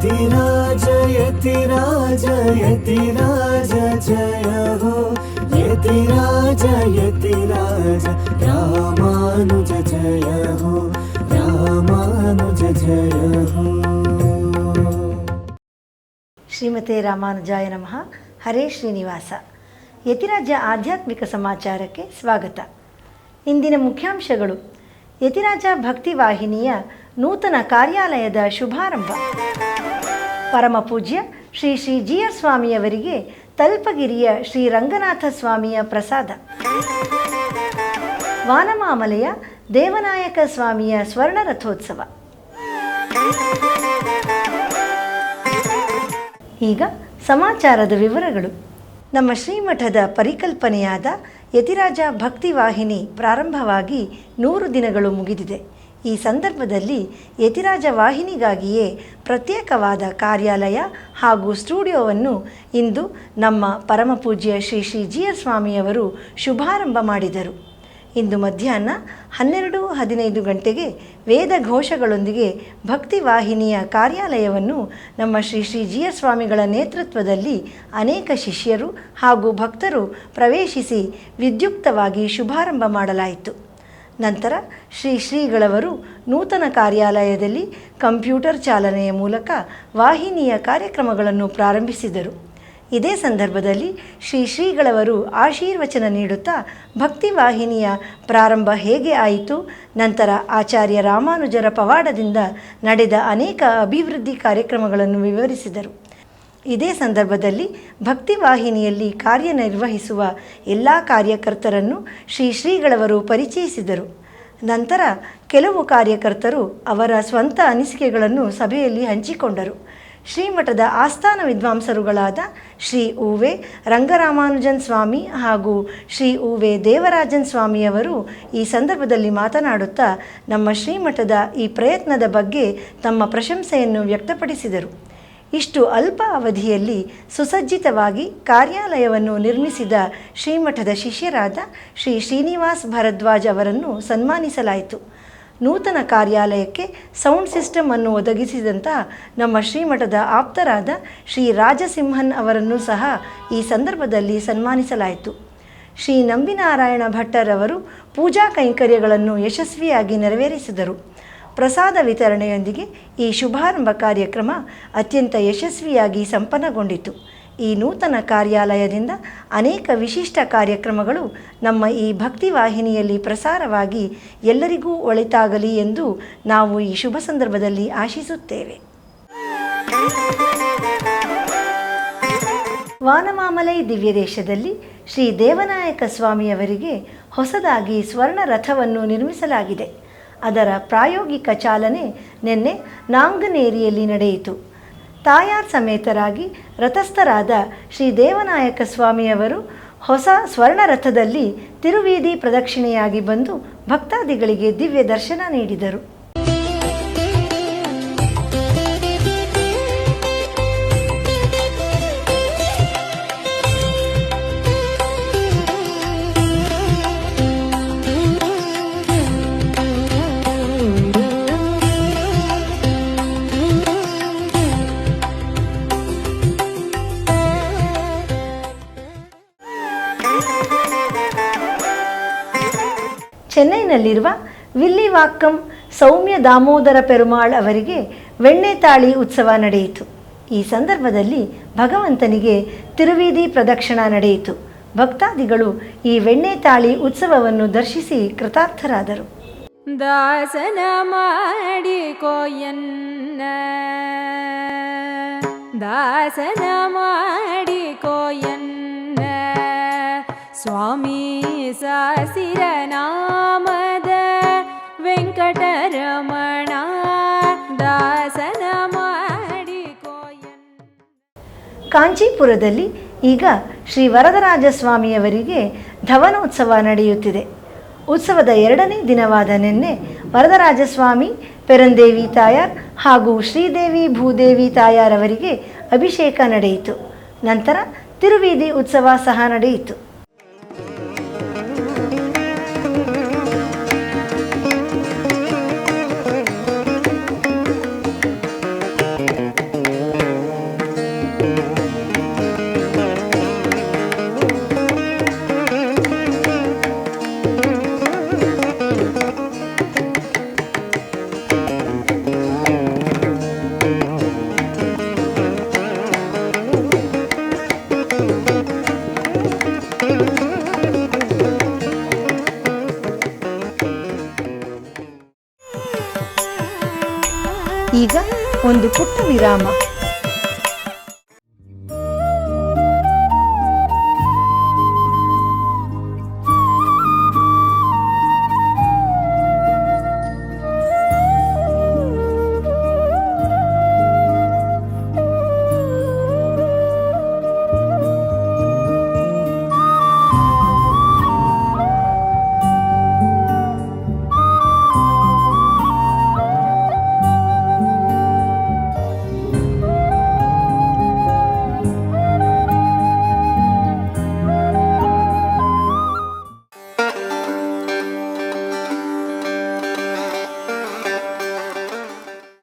यतिराज यतिराज यतिराज जय हो यतिराज यतिराज रामानुज जय हो रामानुज जय हो। ಶ್ರೀಮತೆ ರಾಮಾನುಜಾಯ ನಮಃ. ಹರೇ ಶ್ರೀನಿವಾಸ. ಯತಿರಾಜ ಆಧ್ಯಾತ್ಮಿಕ ಸಮಾಚಾರಕ್ಕೆ ಸ್ವಾಗತ. ಇಂದಿನ ಮುಖ್ಯಾಂಶಗಳು: ಯತಿರಾಜ ಭಕ್ತಿ ವಾಹಿನಿಯ ನೂತನ ಕಾರ್ಯಾಲಯದ ಶುಭಾರಂಭ, ಪರಮ ಪೂಜ್ಯ ಶ್ರೀ ಶ್ರೀ ಜಿಆರ್ ಸ್ವಾಮಿಯವರಿಗೆ ತಲ್ಪಗಿರಿಯ ಶ್ರೀ ರಂಗನಾಥ ಸ್ವಾಮಿಯ ಪ್ರಸಾದ, ವಾನಮಾಮಲೆಯ ದೇವನಾಯಕ ಸ್ವಾಮಿಯ ಸ್ವರ್ಣ ರಥೋತ್ಸವ. ಈಗ ಸಮಾಚಾರದ ವಿವರಗಳು. ನಮ್ಮ ಶ್ರೀಮಠದ ಪರಿಕಲ್ಪನೆಯಾದ ಯತಿರಾಜ ಭಕ್ತಿ ವಾಹಿನಿ ಪ್ರಾರಂಭವಾಗಿ 100 ದಿನಗಳು ಮುಗಿದಿದೆ. ಈ ಸಂದರ್ಭದಲ್ಲಿ ಯತಿರಾಜ ವಾಹಿನಿಗಾಗಿಯೇ ಪ್ರತ್ಯೇಕವಾದ ಕಾರ್ಯಾಲಯ ಹಾಗೂ ಸ್ಟುಡಿಯೋವನ್ನು ಇಂದು ನಮ್ಮ ಪರಮಪೂಜ್ಯ ಶ್ರೀ ಶ್ರೀ ಜಿಆರ್ ಸ್ವಾಮಿಯವರು ಶುಭಾರಂಭ ಮಾಡಿದರು. ಇಂದು ಮಧ್ಯಾಹ್ನ 12:15 ಗಂಟೆಗೆ ವೇದ ಘೋಷಗಳೊಂದಿಗೆ ಭಕ್ತಿ ವಾಹಿನಿಯ ಕಾರ್ಯಾಲಯವನ್ನು ನಮ್ಮ ಶ್ರೀ ಶ್ರೀ ಜಿಆರ್ ಸ್ವಾಮಿಗಳ ನೇತೃತ್ವದಲ್ಲಿ ಅನೇಕ ಶಿಷ್ಯರು ಹಾಗೂ ಭಕ್ತರು ಪ್ರವೇಶಿಸಿ ವಿದ್ಯುಕ್ತವಾಗಿ ಶುಭಾರಂಭ ಮಾಡಲಾಯಿತು. ನಂತರ ಶ್ರೀ ಶ್ರೀಗಳವರು ನೂತನ ಕಾರ್ಯಾಲಯದಲ್ಲಿ ಕಂಪ್ಯೂಟರ್ ಚಾಲನೆಯ ಮೂಲಕ ವಾಹಿನಿಯ ಕಾರ್ಯಕ್ರಮಗಳನ್ನು ಪ್ರಾರಂಭಿಸಿದರು. ಇದೇ ಸಂದರ್ಭದಲ್ಲಿ ಶ್ರೀ ಶ್ರೀಗಳವರು ಆಶೀರ್ವಚನ ನೀಡುತ್ತಾ ಭಕ್ತಿ ವಾಹಿನಿಯ ಪ್ರಾರಂಭ ಹೇಗೆ ಆಯಿತು, ನಂತರ ಆಚಾರ್ಯ ರಾಮಾನುಜರ ಪವಾಡದಿಂದ ನಡೆದ ಅನೇಕ ಅಭಿವೃದ್ಧಿ ಕಾರ್ಯಕ್ರಮಗಳನ್ನು ವಿವರಿಸಿದರು. ಇದೇ ಸಂದರ್ಭದಲ್ಲಿ ಭಕ್ತಿ ವಾಹಿನಿಯಲ್ಲಿ ಕಾರ್ಯನಿರ್ವಹಿಸುವ ಎಲ್ಲ ಕಾರ್ಯಕರ್ತರನ್ನು ಶ್ರೀ ಶ್ರೀಗಳವರು ಪರಿಚಯಿಸಿದರು. ನಂತರ ಕೆಲವು ಕಾರ್ಯಕರ್ತರು ಅವರ ಸ್ವಂತ ಅನಿಸಿಕೆಗಳನ್ನು ಸಭೆಯಲ್ಲಿ ಹಂಚಿಕೊಂಡರು. ಶ್ರೀಮಠದ ಆಸ್ಥಾನ ವಿದ್ವಾಂಸರುಗಳಾದ ಶ್ರೀ ಉ.ವೆ. ರಂಗರಾಮಾನುಜನ್ ಸ್ವಾಮಿ ಹಾಗೂ ಶ್ರೀ ಉ.ವೆ. ದೇವರಾಜನ್ ಸ್ವಾಮಿಯವರು ಈ ಸಂದರ್ಭದಲ್ಲಿ ಮಾತನಾಡುತ್ತಾ ನಮ್ಮ ಶ್ರೀಮಠದ ಈ ಪ್ರಯತ್ನದ ಬಗ್ಗೆ ತಮ್ಮ ಪ್ರಶಂಸೆಯನ್ನು ವ್ಯಕ್ತಪಡಿಸಿದರು. ಇಷ್ಟು ಅಲ್ಪ ಅವಧಿಯಲ್ಲಿ ಸುಸಜ್ಜಿತವಾಗಿ ಕಾರ್ಯಾಲಯವನ್ನು ನಿರ್ಮಿಸಿದ ಶ್ರೀಮಠದ ಶಿಷ್ಯರಾದ ಶ್ರೀ ಶ್ರೀನಿವಾಸ್ ಭರದ್ವಾಜ್ ಅವರನ್ನು ಸನ್ಮಾನಿಸಲಾಯಿತು. ನೂತನ ಕಾರ್ಯಾಲಯಕ್ಕೆ ಸೌಂಡ್ ಸಿಸ್ಟಮ್ ಅನ್ನು ಒದಗಿಸಿದಂತಹ ನಮ್ಮ ಶ್ರೀಮಠದ ಆಪ್ತರಾದ ಶ್ರೀ ರಾಜಸಿಂಹನ್ ಅವರನ್ನು ಸಹ ಈ ಸಂದರ್ಭದಲ್ಲಿ ಸನ್ಮಾನಿಸಲಾಯಿತು. ಶ್ರೀ ನಂಬಿನಾರಾಯಣ ಭಟ್ಟರವರು ಪೂಜಾ ಕೈಂಕರ್ಯಗಳನ್ನು ಯಶಸ್ವಿಯಾಗಿ ನೆರವೇರಿಸಿದರು. ಪ್ರಸಾದ ವಿತರಣೆಯೊಂದಿಗೆ ಈ ಶುಭಾರಂಭ ಕಾರ್ಯಕ್ರಮ ಅತ್ಯಂತ ಯಶಸ್ವಿಯಾಗಿ ಸಂಪನ್ನಗೊಂಡಿತು. ಈ ನೂತನ ಕಾರ್ಯಾಲಯದಿಂದ ಅನೇಕ ವಿಶಿಷ್ಟ ಕಾರ್ಯಕ್ರಮಗಳು ನಮ್ಮ ಈ ಭಕ್ತಿ ವಾಹಿನಿಯಲ್ಲಿ ಪ್ರಸಾರವಾಗಿ ಎಲ್ಲರಿಗೂ ಒಳಿತಾಗಲಿ ಎಂದು ನಾವು ಈ ಶುಭ ಸಂದರ್ಭದಲ್ಲಿ ಆಶಿಸುತ್ತೇವೆ. ವಾನಮಾಮಲೈ ದಿವ್ಯದೇಶದಲ್ಲಿ ಶ್ರೀ ದೇವನಾಯಕ ಸ್ವಾಮಿಯವರಿಗೆ ಹೊಸದಾಗಿ ಸ್ವರ್ಣ ರಥವನ್ನು ನಿರ್ಮಿಸಲಾಗಿದೆ. ಅದರ ಪ್ರಾಯೋಗಿಕ ಚಾಲನೆ ನಿನ್ನೆ ನಾಂಗನೇರಿಯಲ್ಲಿ ನಡೆಯಿತು. ತಾಯಾರ್ ಸಮೇತರಾಗಿ ರಥಸ್ಥರಾದ ಶ್ರೀ ದೇವನಾಯಕ ಸ್ವಾಮಿಯವರು ಹೊಸ ಸ್ವರ್ಣ ರಥದಲ್ಲಿ ತಿರುವೀದಿ ಪ್ರದಕ್ಷಿಣೆಯಾಗಿ ಬಂದು ಭಕ್ತಾದಿಗಳಿಗೆ ದಿವ್ಯ ದರ್ಶನ ನೀಡಿದರು. ಚೆನ್ನೈನಲ್ಲಿರುವ ವಿಲ್ಲಿವಾಕ್ಕಂ ಸೌಮ್ಯ ದಾಮೋದರ ಪೆರುಮಾಳ್ ಅವರಿಗೆ ವೆಣ್ಣೆತಾಳಿ ಉತ್ಸವ ನಡೆಯಿತು. ಈ ಸಂದರ್ಭದಲ್ಲಿ ಭಗವಂತನಿಗೆ ತಿರುವೀದಿ ಪ್ರದಕ್ಷಿಣಾ ನಡೆಯಿತು. ಭಕ್ತಾದಿಗಳು ಈ ವೆಣ್ಣೆತಾಳಿ ಉತ್ಸವವನ್ನು ದರ್ಶಿಸಿ ಕೃತಾರ್ಥರಾದರು. ದಾಸನ ಮಾಡಿಕೋಯನ್ನ ದಾಸನ ಮಾಡಿಕೋಯನ್ನ ಸ್ವಾಮಿ ಸಾಸಿರ ನಾಮದ ವೆಂಕಟರಮಣ ದಾಸನ ಮಾಡಿಕೋಯನ್ನ. ಕಾಂಚೀಪುರದಲ್ಲಿ ಈಗ ಶ್ರೀ ವರದರಾಜ ಸ್ವಾಮಿಯವರಿಗೆ ಧವನೋತ್ಸವ ನಡೆಯುತ್ತಿದೆ. ಉತ್ಸವದ 2ನೇ ದಿನವಾದ ನಿನ್ನೆ ವರದರಾಜಸ್ವಾಮಿ, ಪೆರಂದೇವಿ ತಾಯಾರ್ ಹಾಗೂ ಶ್ರೀದೇವಿ ಭೂದೇವಿ ತಾಯಾರವರಿಗೆ ಅಭಿಷೇಕ ನಡೆಯಿತು. ನಂತರ ತಿರುವೀದಿ ಉತ್ಸವ ಸಹ ನಡೆಯಿತು. ಈಗ ಒಂದು ಪುಟ್ಟ ವಿರಾಮ.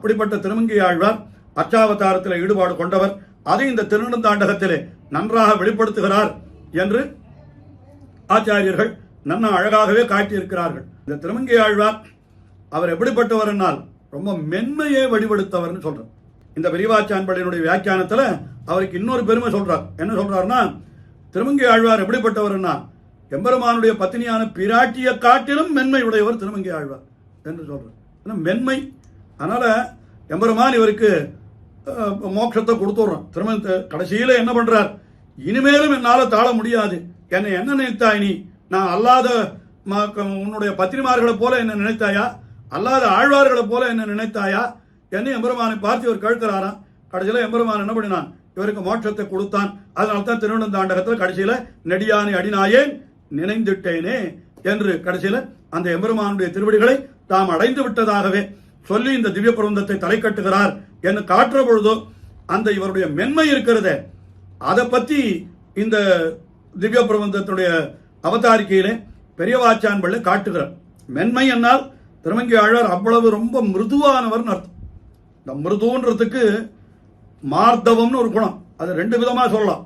அப்படிப்பட்ட திருமங்கையாழ்வார் அச்சாவதாரத்தில் ஈடுபாடு கொண்டவர். அதை இந்த திருநெடுந்தாண்டகத்திலே நன்றாக வெளிப்படுத்துகிறார் என்று ஆச்சாரியர்கள் நன்ன அழகாகவே காட்டியிருக்கிறார்கள். இந்த திருமங்கையாழ்வார் அவர் எப்படிப்பட்டவர் என்னால் ரொம்ப மென்மையை வெளிப்படுத்தவர்னு சொல்றார். இந்த பெரியவாச்சான்படியினுடைய வியாக்கியானத்தில் அவருக்கு இன்னொரு பெருமை சொல்றார். என்ன சொல்றாருன்னா, திருமங்கையாழ்வார் எப்படிப்பட்டவர்னா எம்பெருமானுடைய பத்தினியான பிராட்டியை காட்டிலும் மென்மை உடையவர் திருமங்கையாழ்வார் என்று சொல்றார். மென்மை. அதனால எம்பெருமான் இவருக்கு மோட்சத்தை கொடுத்துடுறான். திரும்ப கடைசியில என்ன பண்றார், இனிமேலும் என்னால தாழ முடியாது, என்னை என்ன நினைத்தாய் நீ, நான் அல்லாத உன்னுடைய பத்திரிமார்களை போல என்ன நினைத்தாயா, அல்லாத ஆழ்வார்களை போல என்ன நினைத்தாயா என்ன எம்பெருமானை பார்த்து இவர் கேட்கிறாராம். கடைசியில எம்பெருமான் என்ன பண்ணினான், இவருக்கு மோட்சத்தை கொடுத்தான். அதனால்தான் திருநெடுந்தாண்டகத்தில் கடைசியில நெடியானை அடினாயேன் நினைந்துட்டேனே என்று கடைசியில அந்த எம்பெருமானுடைய திருவடிகளை தாம் அடைந்து விட்டதாகவே சொல்லி இந்த திவ்ய பிரபந்தத்தை தலை கட்டுகிறார் என்று காட்டுற பொழுதோ அந்த இவருடைய மென்மை இருக்கிறதே, அதை பத்தி இந்த திவ்ய பிரபந்தத்துடைய அவதாரிக்கையிலே பெரியவாச்சான் பிள்ளை காட்டுகிறார். மென்மை என்னால் திருமங்கை ஆழ்வார் அவ்வளவு ரொம்ப மிருதுவானவர் அர்த்தம். இந்த மிருதுன்றதுக்கு மார்தவம்னு ஒரு குணம், அது ரெண்டு விதமா சொல்லலாம்.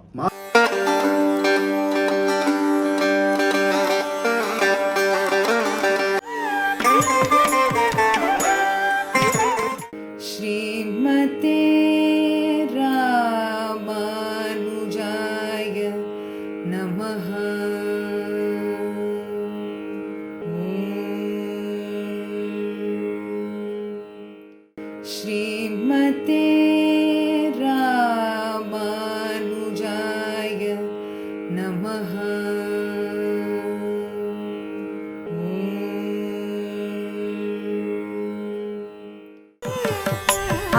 श्रीमते रामानुजाय नमः। श्रीमते रामानुजाय नमः।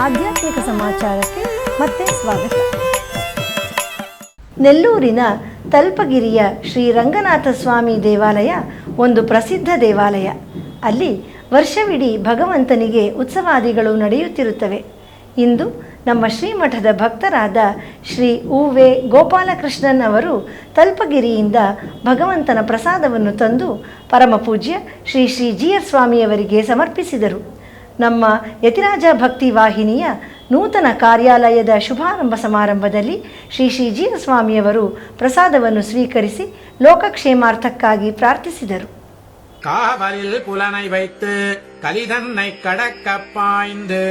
ಆಧ್ಯಾತ್ಮಿಕ ಸಮಾಚಾರಕ್ಕೆ ಮತ್ತೆ ಸ್ವಾಗತ. ನೆಲ್ಲೂರಿನ ತಲ್ಪಗಿರಿಯ ಶ್ರೀ ರಂಗನಾಥ ಸ್ವಾಮಿ ದೇವಾಲಯ ಒಂದು ಪ್ರಸಿದ್ಧ ದೇವಾಲಯ. ಅಲ್ಲಿ ವರ್ಷವಿಡೀ ಭಗವಂತನಿಗೆ ಉತ್ಸವಾದಿಗಳು ನಡೆಯುತ್ತಿರುತ್ತವೆ. ಇಂದು ನಮ್ಮ ಶ್ರೀಮಠದ ಭಕ್ತರಾದ ಶ್ರೀ ಉ.ವೆ. ಗೋಪಾಲಕೃಷ್ಣನ್ ಅವರು ತಲ್ಪಗಿರಿಯಿಂದ ಭಗವಂತನ ಪ್ರಸಾದವನ್ನು ತಂದು ಪರಮಪೂಜ್ಯ ಶ್ರೀ ಶ್ರೀ ಜಿ.ಆರ್. ಸ್ವಾಮಿಯವರಿಗೆ ಸಮರ್ಪಿಸಿದರು. ನಮ್ಮ ಯತಿರಾಜ ಭಕ್ತಿ ವಾಹಿನಿಯ ನೂತನ ಕಾರ್ಯಾಲಯದ ಶುಭಾರಂಭ ಸಮಾರಂಭದಲ್ಲಿ ಶ್ರೀ ಶ್ರೀ ಜಿ.ಆರ್. ಸ್ವಾಮಿಯವರು ಪ್ರಸಾದವನ್ನು ಸ್ವೀಕರಿಸಿ ಲೋಕಕ್ಷೇಮಾರ್ಥಕ್ಕಾಗಿ ಪ್ರಾರ್ಥಿಸಿದರು. காவலில் புலனை வைத்து கலிதன்னை கடக்க பாய்ந்து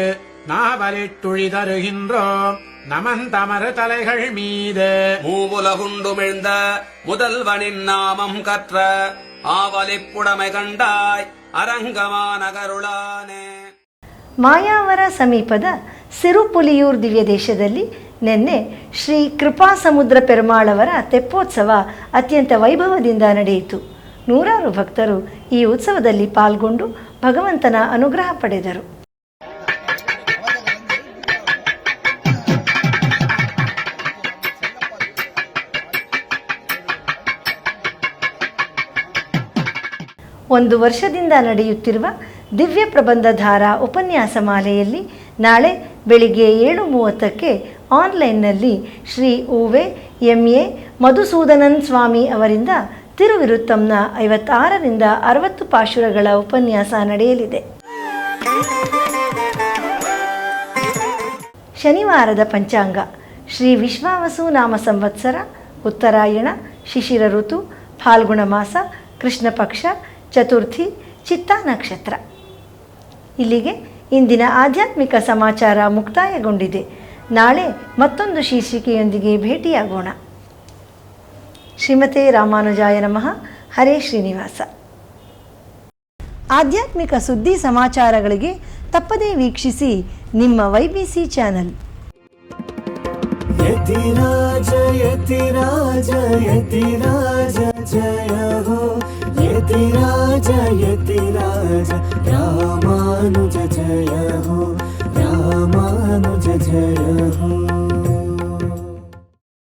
நாவலிட்டுழி தருகின்றோம் நமந்தமரு தலைகள் மீது மூவுலகுண்டுமிழ்ந்த முதல்வனின் நாமம் கற்ற ஆவலிப்புடமை கண்டாய் ಅರಂಗಮಾನಗರುಳಾನೆ. ಮಾಯಾವರ ಸಮೀಪದ ಸಿರುಪುಲಿಯೂರ್ ದಿವ್ಯ ದೇಶದಲ್ಲಿ ನಿನ್ನೆ ಶ್ರೀ ಕೃಪಾಸಮುದ್ರ ಪೆರುಮಾಳವರ ತೆಪ್ಪೋತ್ಸವ ಅತ್ಯಂತ ವೈಭವದಿಂದ ನಡೆಯಿತು. ನೂರಾರು ಭಕ್ತರು ಈ ಉತ್ಸವದಲ್ಲಿ ಪಾಲ್ಗೊಂಡು ಭಗವಂತನ ಅನುಗ್ರಹ ಪಡೆದರು. ಒಂದು ವರ್ಷದಿಂದ ನಡೆಯುತ್ತಿರುವ ದಿವ್ಯ ಪ್ರಬಂಧಧಾರ ಉಪನ್ಯಾಸ ಮಾಲೆಯಲ್ಲಿ ನಾಳೆ ಬೆಳಿಗ್ಗೆ 7:30ಕ್ಕೆ ಆನ್ಲೈನ್ನಲ್ಲಿ ಶ್ರೀ ಉ.ವೆ. ಎಂ.ಎ. ಮಧುಸೂದನನ್ ಸ್ವಾಮಿ ಅವರಿಂದ ತಿರುವಿರುತ್ತಂನ 56ರಿಂದ 60 ಪಾಶುರಗಳ ಉಪನ್ಯಾಸ ನಡೆಯಲಿದೆ. ಶನಿವಾರದ ಪಂಚಾಂಗ ಶ್ರೀ ವಿಶ್ವಾವಸು ನಾಮ ಸಂವತ್ಸರ, ಉತ್ತರಾಯಣ, ಶಿಶಿರ ಋತು, ಫಾಲ್ಗುಣ ಮಾಸ, ಕೃಷ್ಣ ಪಕ್ಷ, ಚತುರ್ಥಿ, ಚಿತ್ತಾ ನಕ್ಷತ್ರ. ಇಲ್ಲಿಗೆ ಇಂದಿನ ಆಧ್ಯಾತ್ಮಿಕ ಸಮಾಚಾರ ಮುಕ್ತಾಯಗೊಂಡಿದೆ. ನಾಳೆ ಮತ್ತೊಂದು ಶೀರ್ಷಿಕೆಯೊಂದಿಗೆ ಭೇಟಿಯಾಗೋಣ. ಶ್ರೀಮತೆ ರಾಮಾನುಜಾಯ ನಮಃ. ಹರೇ ಶ್ರೀನಿವಾಸ. ಆಧ್ಯಾತ್ಮಿಕ ಸುದ್ದಿ ಸಮಾಚಾರಗಳಿಗೆ ತಪ್ಪದೇ ವೀಕ್ಷಿಸಿ ನಿಮ್ಮ YBC ಚಾನಲ್. ಯತಿರಾಜ ಯತಿರಾಜ ಯತಿರಾಜ ಜಯ ಹೋ ಯತಿರಾಜ ಯತಿರಾಜ ರಾಮಾನುಜ ಜಯ ಹೋ ರಾಮಾನುಜ ಜಯ ಹೋ.